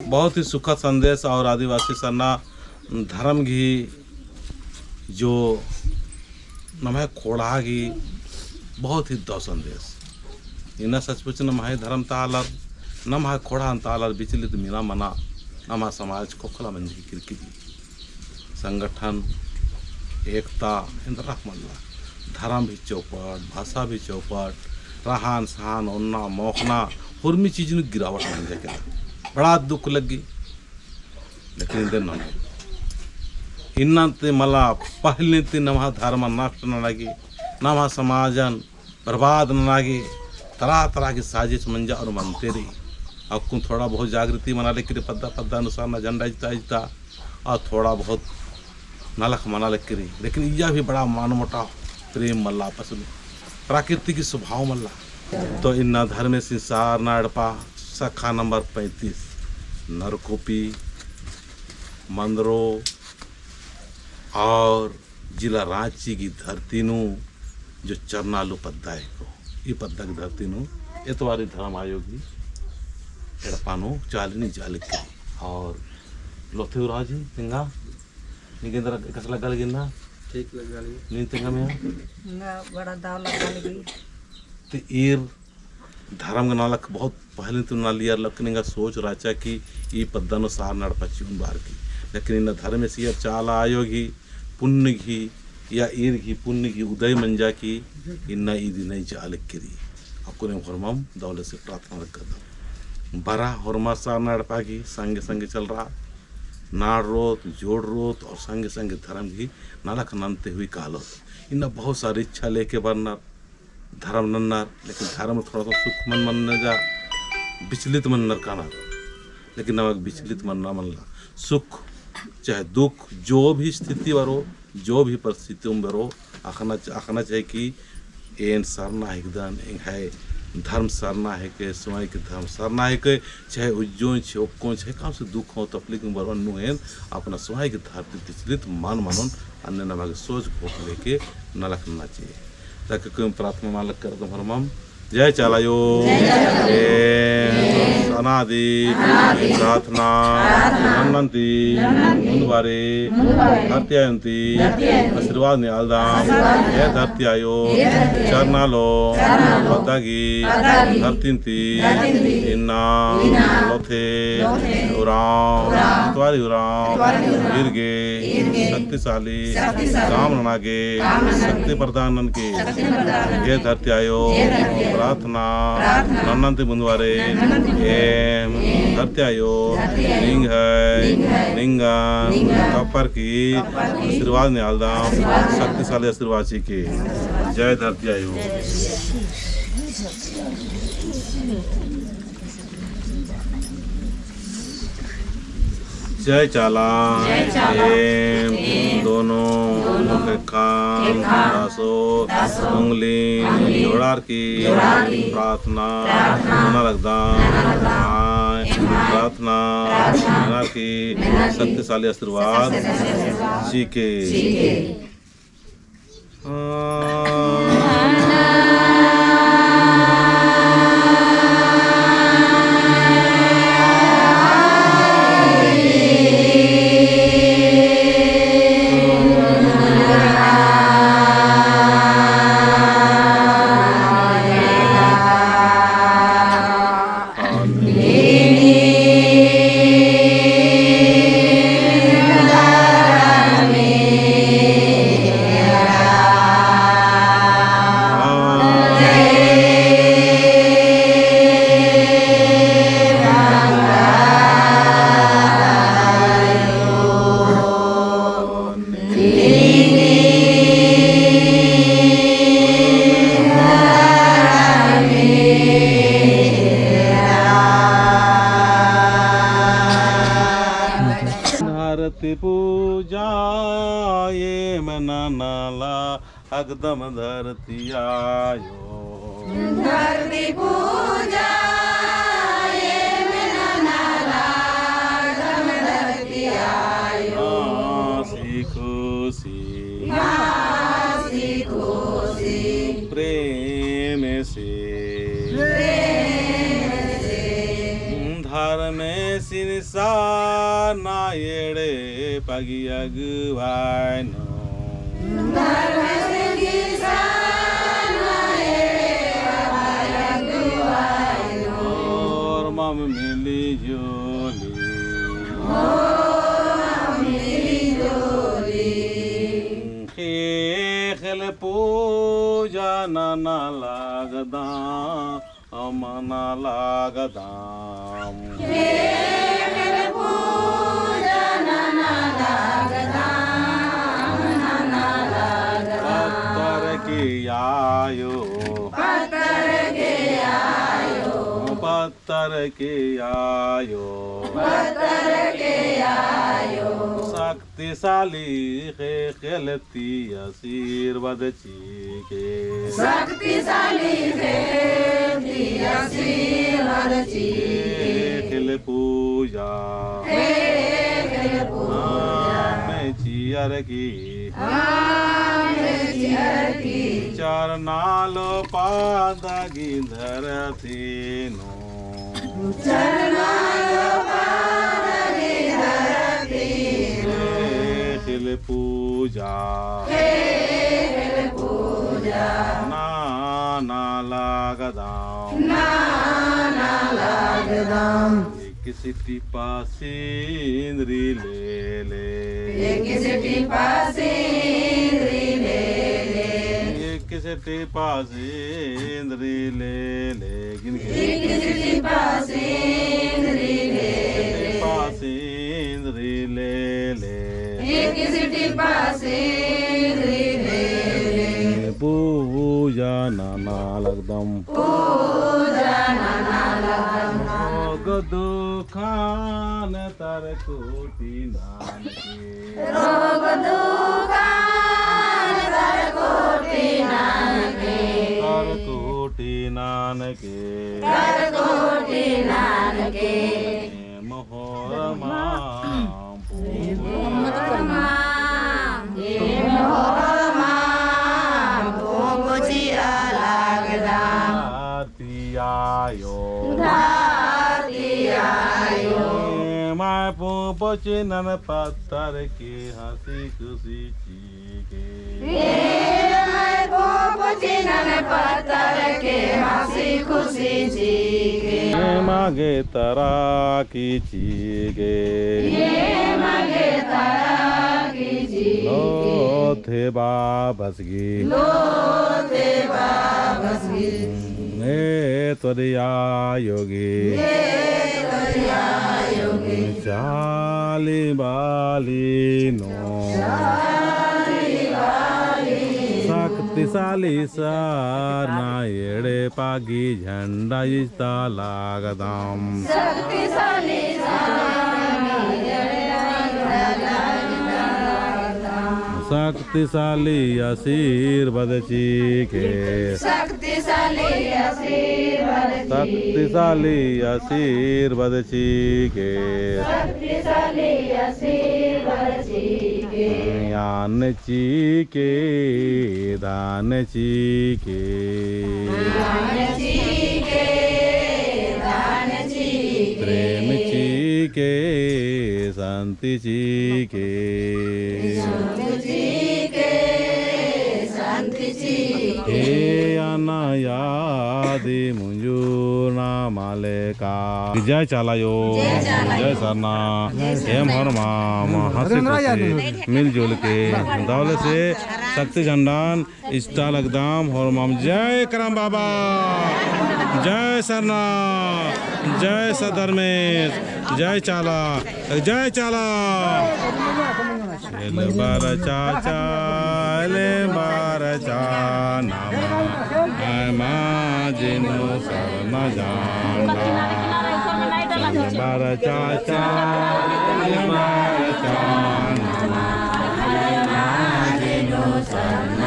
बहुत ही सुखद संदेश और आदिवासी सरना धर्म घी जो नमः खोड़ा घी बहुत ही दो संदेश इन सचमुच नमः धर्म तालर नमः खोड़ा तालर विचलित मीना मना नमः समाज खोखला मंजी किरकिरी संगठन एकता इंद्र मल्ला धर्म भी चौपट भाषा भी चौपट रहान सहान उन्ना मोखना हुर्मी चीज ने गिरावट बन जाए बड़ा दुख लगी लेकिन इधर इन्नते मला पहले नमः धर्म नष्ट न लगी नमः समाजन बर्बाद न लगी तरह तरह की साजिश मंजा और मनते रही आपको थोड़ा बहुत जागृति मना लेकर पद्दा पद्दा अनुसार न झंडा जिता जिता और थोड़ा बहुत नलख मना लेकर रही लेकिन यह भी बड़ा मानमोटा प्रेम मल्ला आपस में प्रकृति की स्वभाव मल्ला तो इन धर्म संसार नाड़पा शाखा नंबर 35 नरकोपी मंदरो और जिला रांची की धरती नु जो चरनालू पद्दा है को ये पद्दा की धरती नु इतवारी धर्म आयोगी एड़पानो चालिनी चालिक और लोथे राजी तिंगा निकेंद्र कसला गल गिना ठीक लगा ली नी तिंगा में ना बड़ा दाव लगा लगी तो ईर धर्म नालक बहुत पहले तो नालिया लकनेगा सोच राचा कि ये पद्दन सार नड़पची उन बार की लेकिन इन धर्म से यह चाला आयोगी पुण्य घी या ईर घी पुण्य घी उदय मंजा की इन ईदी नहीं चालक करी आपको ने हरमम दौलत से प्रार्थना कर दो बरा हरमा सार नड़पा की संगे संगे चल रहा नाड़ रोत जोड़ रोत और संगे संगे धर्म घी नालक ननते हुई कालो इन बहुत सारी इच्छा लेके बरना धर्म नन्नर लेकिन धर्म थोड़ा सा सुख मन मनने जा विचलित मननर का ना लेकिन नमक विचलित मन ना मनला सुख चाहे दुख जो भी स्थिति बरो जो भी परिस्थिति में बरो आखना चाहिए कि एन सरना है एकदम है धर्म सरना है के समय के धर्म सरना है के चाहे उज्जैन छे ओक्को छे काम से दुख हो तकलीफ में बरवन नु है अपना समय के धरती विचलित मान मनन अन्य नमक सोच भोग लेके न रखना चाहिए ताकि कोई प्रार्थना मालक कर दो हरमम जय चालायो अनादि प्रार्थना नन्नंती मुंदवारे धरती आशीर्वाद नियालदाम जय धरती आयो चरनालो पद्दागी धरती इन्ना लोथे उराम इतवारी उराम गिरगे शक्तिशाली काम नागे शक्ति प्रदान के जय धरती आयो प्रार्थना नन्नंती मुंदवारे एम धरती आयो लिंग है लिंगन कपर की आशीर्वाद नियालदाम शक्तिशाली आशीर्वाद के जय धरती आयो जय चाला एम दोनों मुख खान दासो उंगली जोड़ार की प्रार्थना रखदान प्रार्थना की शक्तिशाली आशीर्वाद जी के पूजा ये मना नाला अगदम धरती आयो धरती पूजा ये मना नाला अगदम धरती आयो खुशी प्रेम से धर्म सिन साना येडे पागी अगवायनो धर्म सिंगी साना और मम मिली जोली खेल पूजा नाना लागदा अमना लागदाम पत्थर के आयो पत्थर के आयो शक्तिशाली है खेलती आशीर्वाद चीके शक्तिशाली खेल पूजा में चियर की चरनालो पादगी धरती नो खेल पूजा ना लागदाम किसी टिपा सिंदरी ले किसी टिपा सिंदरी ले गिन किसी टिपा सिंदरी ले पूजा नाना लगदम गदो खान तर कोटि नानके तर कोटि नानके मोहरमा आयो मैं पोचे नन पत्थर के हंसी खुशी चीके मागे तरा की चीगे लो थे बाबसगी त्वरिया योगी चाली बाली नो शक्तिशाली सारना येड़े पागी झंडा इस्ता लागदाम शक्तिशाली आशीर्वाद चीके शक्तिशाली आशीर्वाद चीके यान चीके दान चीके प्रेम चीके शांति चीके हे अनायादि मंजूर नामाले का जय चालायो जय सरना हेम हर माम हंसी खुशी मिलजुल के दौलत से शक्ति झंडान इष्टा लगदाम हर माम जय करम बाबा जय सरना जय सधर्मेश जय चाला बार चाचा बार चा नामा जिनो सरन जाना बार चाचा बार चा नामा जिनो सरन